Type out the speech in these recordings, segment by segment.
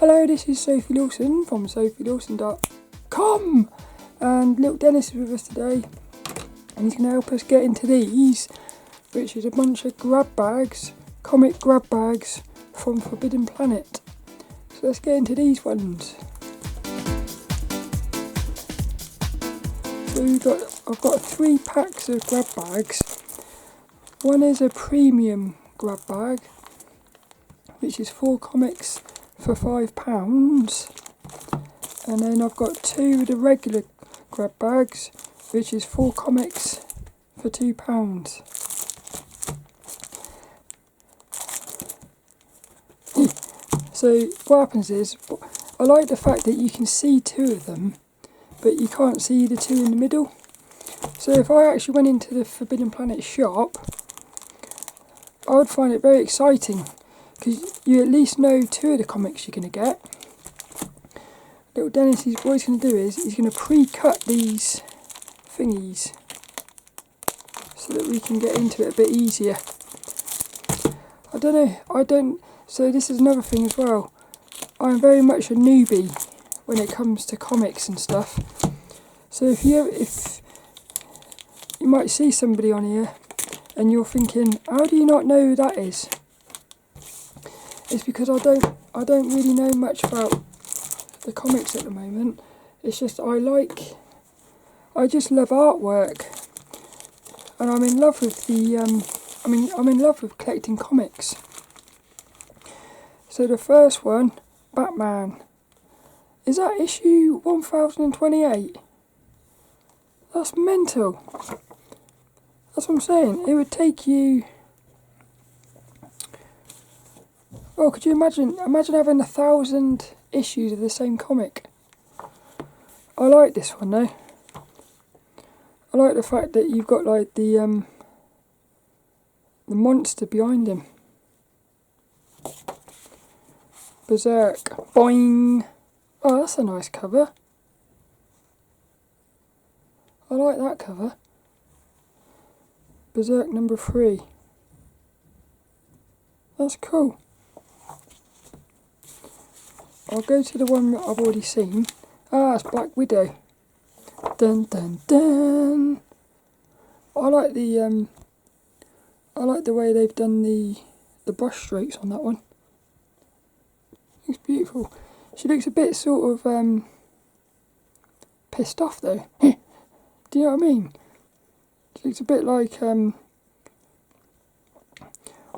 Hello, this is Sophie Lawson from sophielawson.com, and lilDENNiS is with us today, and he's going to help us get into these, which is a bunch of grab bags, comic grab bags from Forbidden Planet. So let's get into these ones. So I've got 3 packs of grab bags. One is a premium grab bag, which is 4 comics for £5, and then I've got 2 of the regular grab bags, which is 4 comics for £2. So what happens is, I like the fact that you can see 2 of them, but you can't see the 2 in the middle. So if I actually went into the Forbidden Planet shop, I would find it very exciting, because you at least know 2 of the comics you're going to get. lilDENNiS, what he's going to do is, he's going to pre-cut these thingies, so that we can get into it a bit easier. So this is another thing as well. I'm very much a newbie when it comes to comics and stuff. So if you might see somebody on here, and you're thinking, how do you not know who that is? It's because I don't really know much about the comics at the moment. It's just I just love artwork, and I'm in love with I'm in love with collecting comics. So the first one, Batman, is that issue 1028? That's mental. That's what I'm saying. It would take you. Oh, could you imagine having 1,000 issues of the same comic? I like this one though. I like the fact that you've got like the monster behind him. Berserk. Boing! Oh, that's a nice cover. I like that cover. Berserk number 3. That's cool. I'll go to the one that I've already seen. Ah, it's Black Widow. Dun dun dun. I like the way they've done the brush strokes on that one. Looks beautiful. She looks a bit sort of pissed off though. Do you know what I mean? She looks a bit like I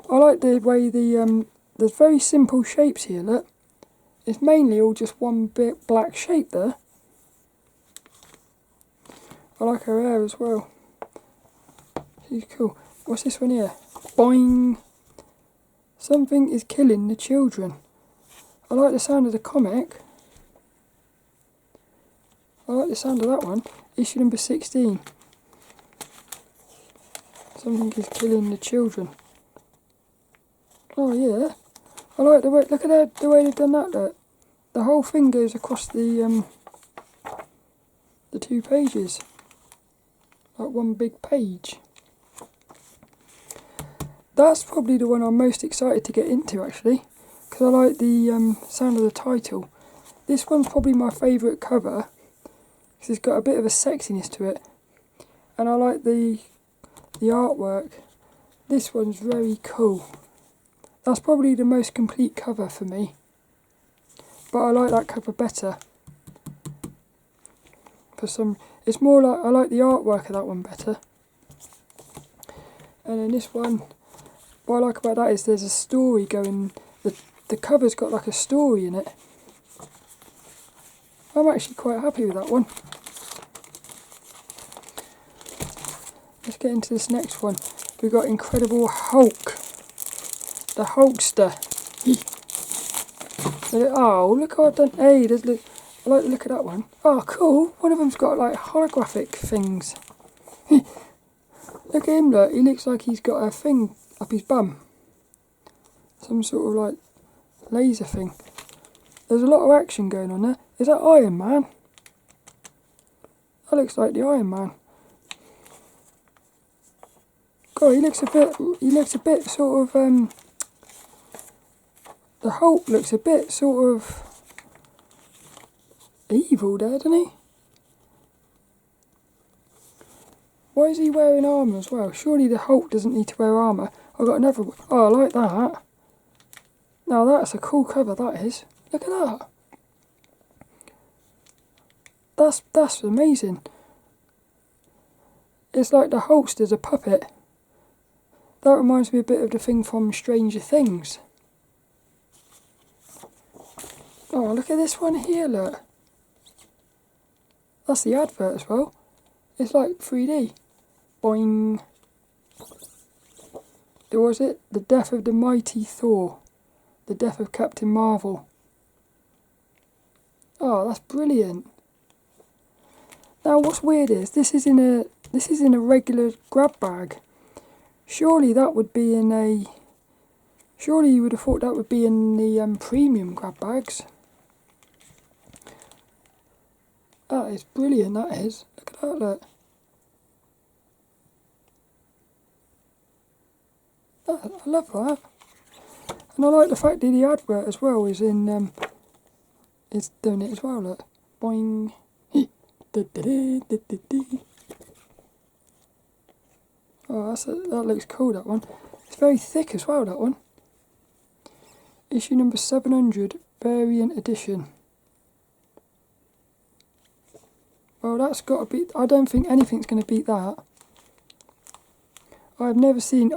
like the way there's very simple shapes here. Look. It's mainly all just one bit black shape there. I like her hair as well. She's cool. What's this one here? Boing! Something is killing the children. I like the sound of the comic. I like the sound of that one. Issue number 16. Something is killing the children. Oh yeah. I like the way, look at that, the way they've done that, look. The whole thing goes across the 2 pages. Like one big page. That's probably the one I'm most excited to get into actually, because I like the sound of the title. This one's probably my favourite cover, because it's got a bit of a sexiness to it. And I like the artwork. This one's very cool. That's probably the most complete cover for me. But I like that cover better. It's more like, I like the artwork of that one better. And then this one, what I like about that is there's a story going, the cover's got like a story in it. I'm actually quite happy with that one. Let's get into this next one. We've got Incredible Hulk. The Hulkster. Oh, look how I've done. Hey, I like the look of that one. Oh, cool. One of them's got like holographic things. Look at him, look. He looks like he's got a thing up his bum. Some sort of like laser thing. There's a lot of action going on there. Is that Iron Man? That looks like the Iron Man. God, he looks a bit sort of, the Hulk looks a bit sort of evil there, doesn't he? Why is he wearing armour as well? Surely the Hulk doesn't need to wear armour. I've got another one. Oh, I like that. Now that's a cool cover, that is. Look at that. That's amazing. It's like the Hulkster's a puppet. That reminds me a bit of the thing from Stranger Things. Oh, look at this one here, look. That's the advert as well. It's like 3D. Boing. There was it. The death of the mighty Thor. The death of Captain Marvel. Oh, that's brilliant. Now, what's weird is this is in a regular grab bag. Surely that would be in a. Surely you would have thought that would be in the premium grab bags. That is brilliant. That is. Look at that. Look. I love that. And I like the fact that the advert as well is in. It's doing it as well. Look. Boing. Oh, that looks cool, that one. It's very thick as well, that one. Issue number 700, variant edition. Well, that's got to be. I don't think anything's going to beat that. I've never seen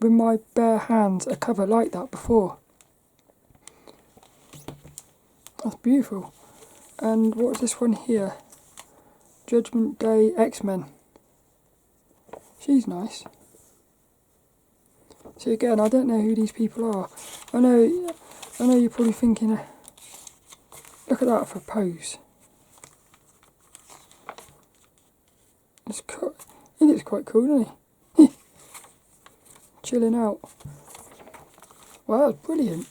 with my bare hands a cover like that before. That's beautiful. And what's this one here? Judgment Day X-Men. She's nice. So again, I don't know who these people are. I know you're probably thinking, look at that for a pose. He looks quite cool, doesn't he? Chilling out. Wow, that's brilliant.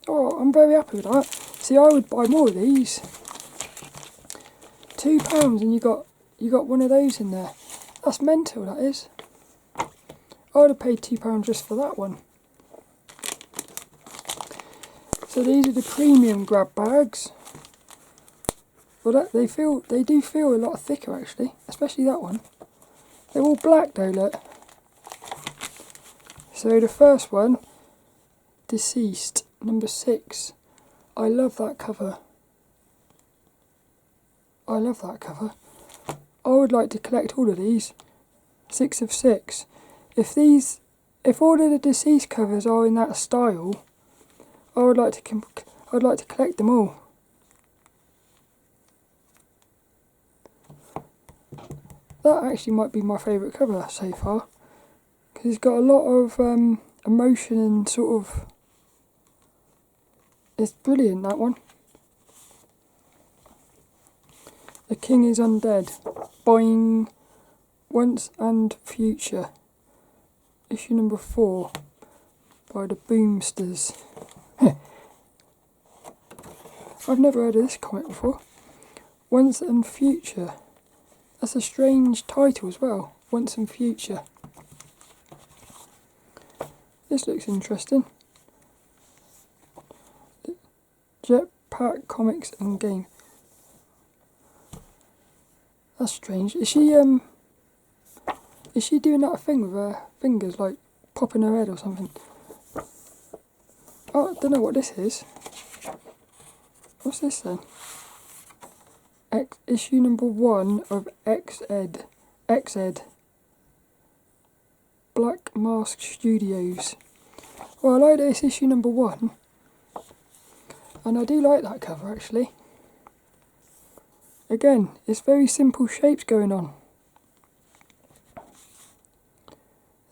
Oh, I'm very happy with that. See, I would buy more of these. £2 and you got one of those in there. That's mental, that is. I would have paid £2 just for that one. So these are the premium grab bags. Well, they do feel a lot thicker actually, especially that one. They're all black though, look. So the first one, Deceased, number 6. I love that cover. I love that cover. I would like to collect all of these. 6 of 6. If all of the Deceased covers are in that style, I'd like to collect them all. That actually might be my favourite cover so far, because it's got a lot of emotion and sort of. It's brilliant, that one. The King is Undead. Boing. Once and Future. Issue number 4 by the Boomsters. I've never heard of this comic before. Once and Future. That's a strange title as well. Once and Future. This looks interesting. Jetpack Comics and Game. That's strange. Is she doing that thing with her fingers, like popping her head or something? Oh, I don't know what this is. What's this then? Issue number 1 of X-Ed. Black Mask Studios. Well, I like this issue number 1. And I do like that cover actually. Again, it's very simple shapes going on.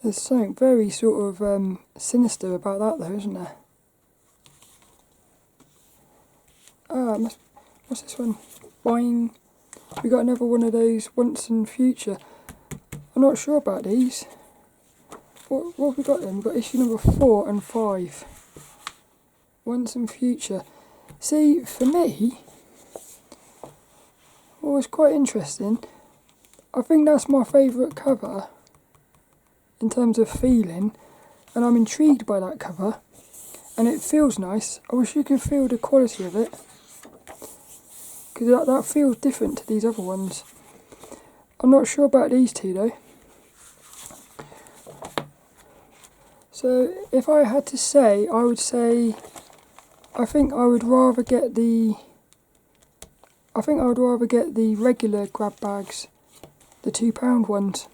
There's something very sort of sinister about that though, isn't there? What's this one? Boing. We got another one of those Once and Future. I'm not sure about these. What have we got then? We've got issue number 4 and 5. Once and Future. See, for me, well, it's quite interesting. I think that's my favourite cover in terms of feeling, and I'm intrigued by that cover, and it feels nice. I wish you could feel the quality of it. because that feels different to these other ones. I'm not sure about these two though. So if I had to say, I would say I think I would rather get the regular grab bags, the £2 ones.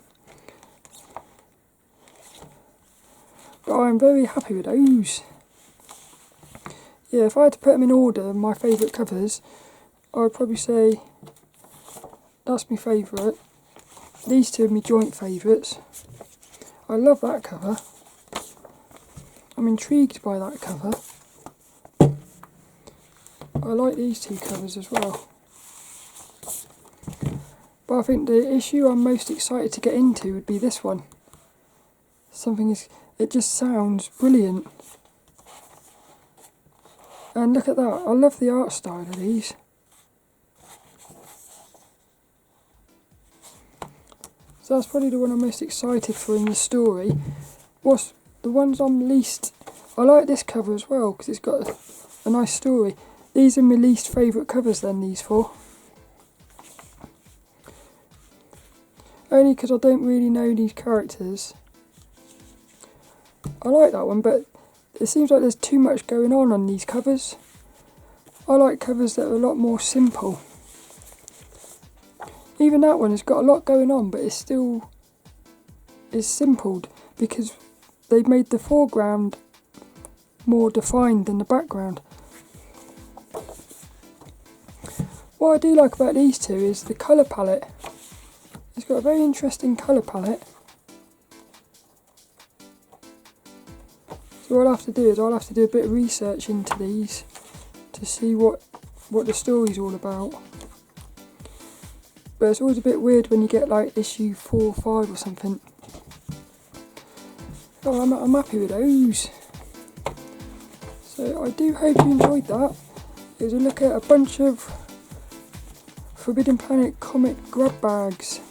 But I'm very happy with those. Yeah, if I had to put them in order, my favourite covers, I would probably say that's my favourite. These two are my joint favourites. I love that cover. I'm intrigued by that cover. I like these two covers as well. But I think the issue I'm most excited to get into would be this one. It just sounds brilliant. And look at that, I love the art style of these. So that's probably the one I'm most excited for in the story. What's the ones I'm least... I like this cover as well because it's got a nice story. These are my least favourite covers then, these four. Only because I don't really know these characters. I like that one, but it seems like there's too much going on these covers. I like covers that are a lot more simple. Even that one has got a lot going on, but it still is simpled because they've made the foreground more defined than the background. What I do like about these two is the colour palette. It's got a very interesting colour palette. So what I'll have to do is I'll have to do a bit of research into these to see what the story's all about. But it's always a bit weird when you get like issue 4 or 5 or something. Oh, I'm happy with those. So I do hope you enjoyed that. It was a look at a bunch of Forbidden Planet comic grab bags.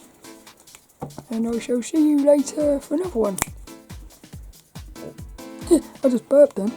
And I shall see you later for another one. I just burped then.